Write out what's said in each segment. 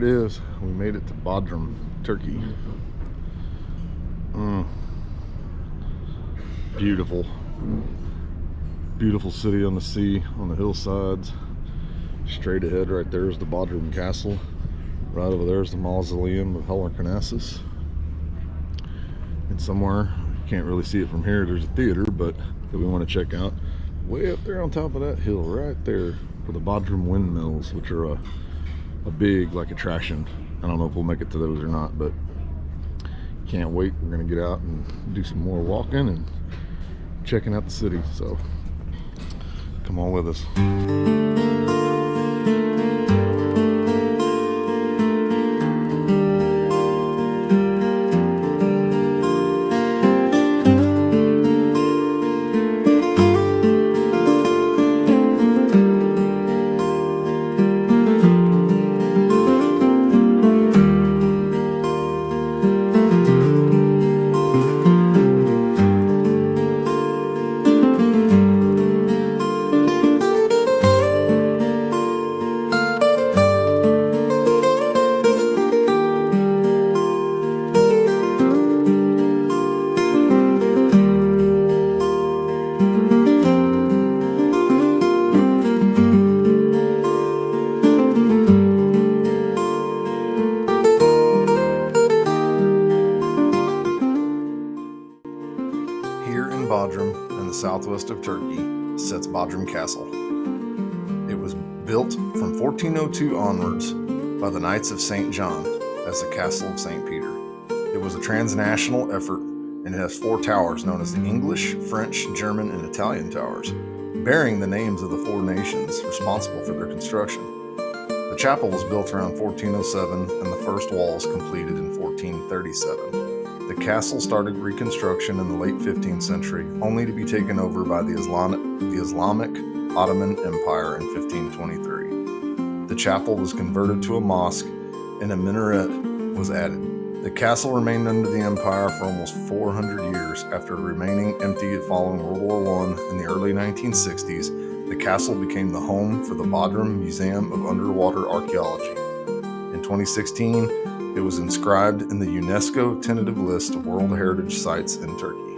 it is. We made it to Bodrum, Turkey. Beautiful. Beautiful city on the sea, on the hillsides. Straight ahead right there is the Bodrum Castle. Right over there is the Mausoleum of Halicarnassus. And somewhere, can't really see it from here, there's a theater, but that we want to check out. Way up there on top of that hill, right there, for the Bodrum windmills, which are a big like attraction. I don't know if we'll make it to those or not, but can't wait. We're gonna get out and do some more walking and checking out the city. So come on with us. Bodrum in the southwest of Turkey sits Bodrum Castle. It was built from 1402 onwards by the Knights of St. John as the Castle of St. Peter. It was a transnational effort and it has 4 towers known as the English, French, German, and Italian towers, bearing the names of the 4 nations responsible for their construction. The chapel was built around 1407 and the first walls completed in 1437. The castle started reconstruction in the late 15th century, only to be taken over by the Islamic Ottoman Empire in 1523. The chapel was converted to a mosque and a minaret was added. The castle remained under the empire for almost 400 years. After remaining empty following World War I in the early 1960s, the castle became the home for the Bodrum Museum of Underwater Archaeology. In 2016, it was inscribed in the UNESCO tentative list of World Heritage Sites in Turkey.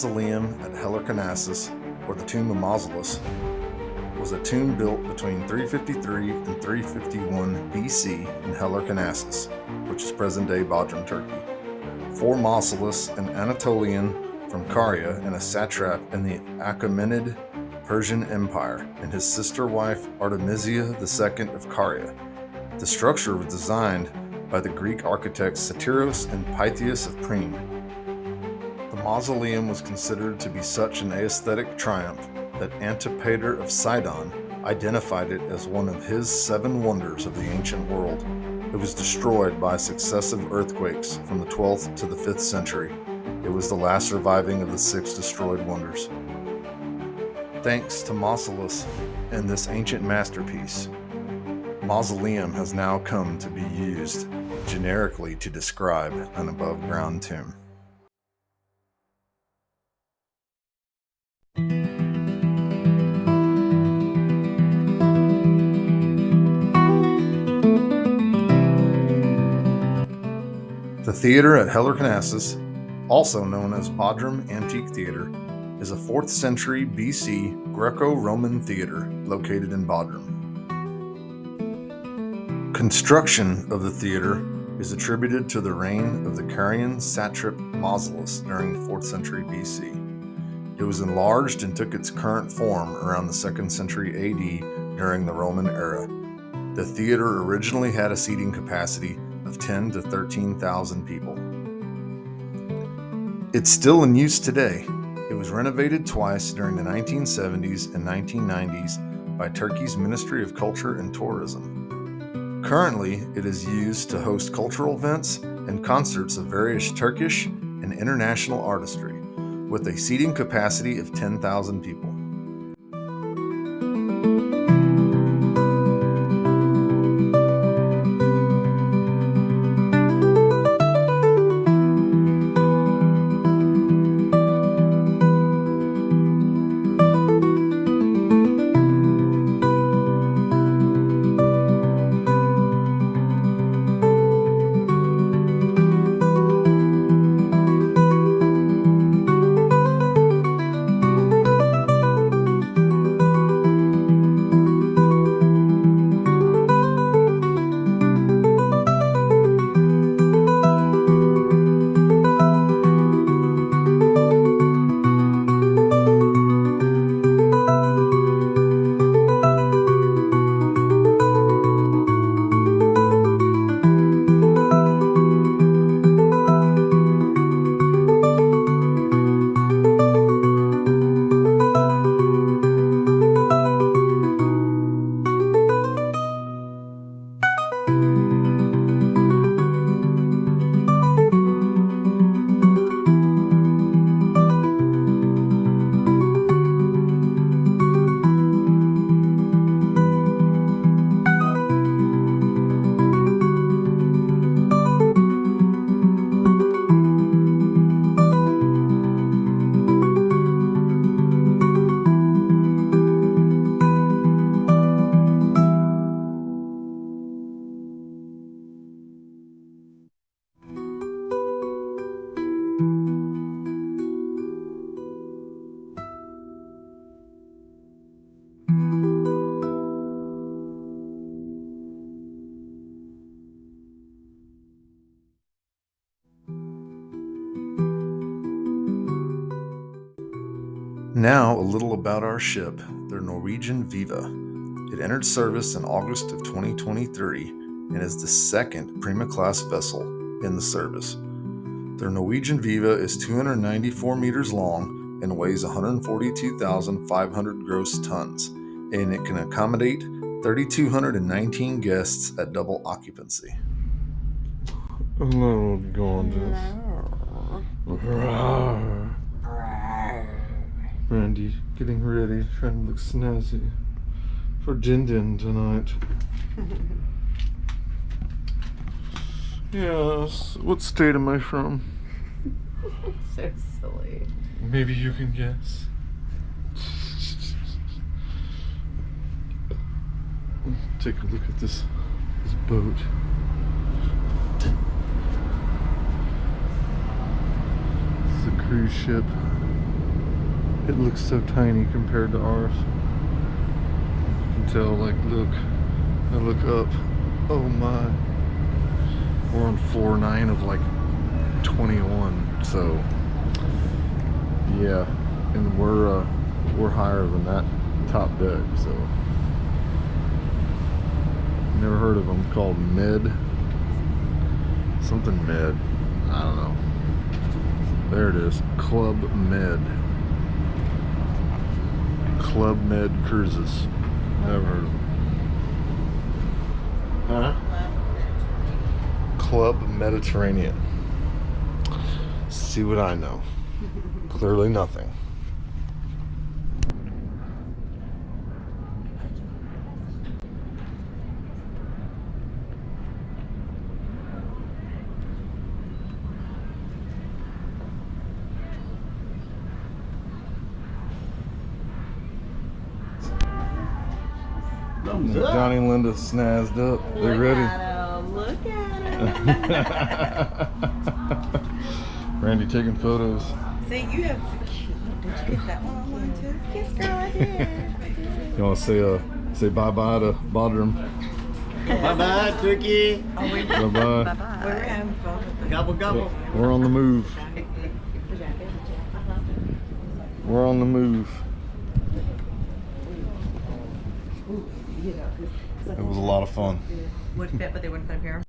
Mausoleum at Halicarnassus, or the Tomb of Mausolus, was a tomb built between 353 and 351 BC in Halicarnassus, which is present-day Bodrum, Turkey. 4 Mausolus, an Anatolian from Caria and a satrap in the Achaemenid Persian Empire, and his sister wife Artemisia II of Caria. The structure was designed by the Greek architects Satyros and Pythias of Priene. The mausoleum was considered to be such an aesthetic triumph that Antipater of Sidon identified it as one of his 7 wonders of the ancient world. It was destroyed by successive earthquakes from the 12th to the 5th century. It was the last surviving of the 6 destroyed wonders. Thanks to Mausolus and this ancient masterpiece, mausoleum has now come to be used generically to describe an above-ground tomb. The theater at Halicarnassus, also known as Bodrum Antique Theater, is a 4th century BC Greco-Roman theater located in Bodrum. Construction of the theater is attributed to the reign of the Carian satrap Mausolus during the 4th century BC. It was enlarged and took its current form around the 2nd century AD during the Roman era. The theater originally had a seating capacity of 10 to 13,000 people. It's still in use today. It was renovated twice during the 1970s and 1990s by Turkey's Ministry of Culture and Tourism. Currently, it is used to host cultural events and concerts of various Turkish and international artistry, with a seating capacity of 10,000 people. Now, a little about our ship, the Norwegian Viva. It entered service in August of 2023 and is the 2nd Prima-class vessel in the service. The Norwegian Viva is 294 meters long and weighs 142,500 gross tons, and it can accommodate 3,219 guests at double occupancy. Hello, gorgeous. Randy getting ready, trying to look snazzy for Din tonight. Yes, what state am I from? So silly. Maybe you can guess. Take a look at this boat. It's a cruise ship. It looks so tiny compared to ours. You can tell, like, look. I look up. Oh my. We're on floor 9 of like 21, so yeah, and we're higher than that top deck. So never heard of them. Called Med, something Med. I don't know. There it is. Club Med. Club Med Cruises. Never heard of them. Huh? Club Mediterranean. See what I know. Clearly nothing. Johnny and Linda snazzed up. They're ready. Look at him. Randy taking photos. See, you have. Did you get that one on one too? Yes, girl, I did. You want to say bye-bye to Bodrum? Bye-bye, Turkey. Bye-bye. Bye-bye. We're having fun. Gobble, gobble. We're on the move. We're on the move. It was a lot of fun. Would fit, but they wouldn't fit up here.